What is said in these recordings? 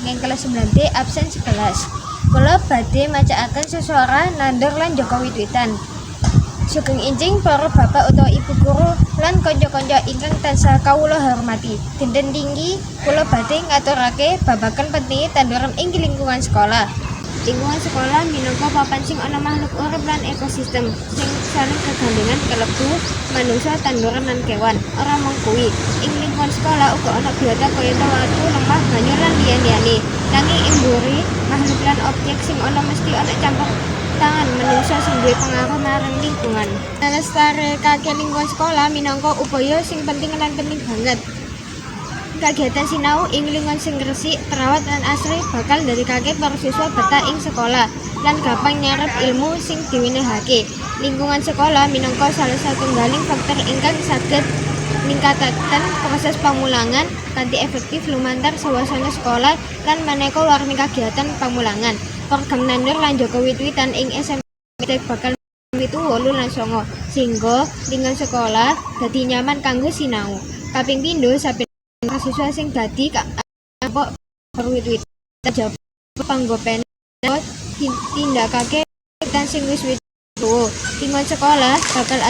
saking kelas 9D absen 11. Kula badhe macaaken sesora nandur lan Joko Witwitan. Sugeng enjing para bapak utawa ibu guru lan kanca-kanca ingkang tansah kawula hormati. Dinten tinggi kula badhe ngaturake babagan pentingé tanduran ing lingkungan sekolah. Lingkungan sekolah minangka papan sing ana makhluk urip lan ekosistem sing saling kegandhengan kalebu manungsa, tanduran lan kewan. Ora mung kuwi, ing lingkungan sekolah uga ana biota kayata watu, lemah, banyu lan liya-liyane. Nanging ing mburi makhluk lan objek sing ana mesti ana campur tangan manungsa sing duwe pengaruh marang lingkungan. Nglestarekake lingkungan sekolah minangka upaya sing penting lan penting banget. Kegiatan sinau ing lingkungan sing resik, terawat lan asri bakal ndadekake para siswa betah ing sekolah lan gampang nyerep ilmu sing diwenehake. Lingkungan sekolah minangka salah satunggaling faktor ingkang saged ningkataken proses pamulangan kanthi efektif lumantar suasana sekolah lan maneka warni kegiatan pamulangan. Program nandur lan Joko Witwitan ing SMP bakal 7, 8 lan 9 sehingga lingkungan sekolah dadi nyaman kanggo sinau. Kaping pindho saben siswa sing dadi kelompok berwit-witan jawab panggopen tindakake witan sing wis tuwa. Lingkungan sekolah bakal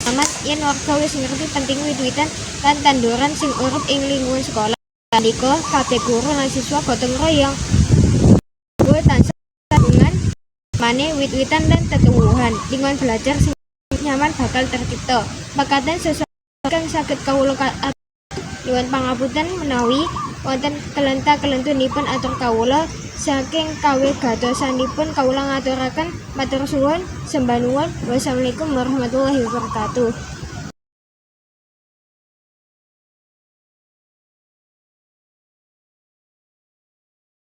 aman yen warga wis ngerti penting wit-witan lan tanduran sing urip ing lingkungan sekolah. Nalika kabeh guru lan siswa gotong royong kuwi tansah hubungan mane wit-witan dan tetumbuhan. Lingkungan belajar sing nyaman bakal tercipta. Makaten sesuatu kang saged kawula nyuwun pangapunten menawi wonten kelenta-kelentunipun atur kawula saking kawigatosanipun kawula ngaturaken matur suwun sembah nuwun. Wassalamualaikum warahmatullahi wabarakatuh.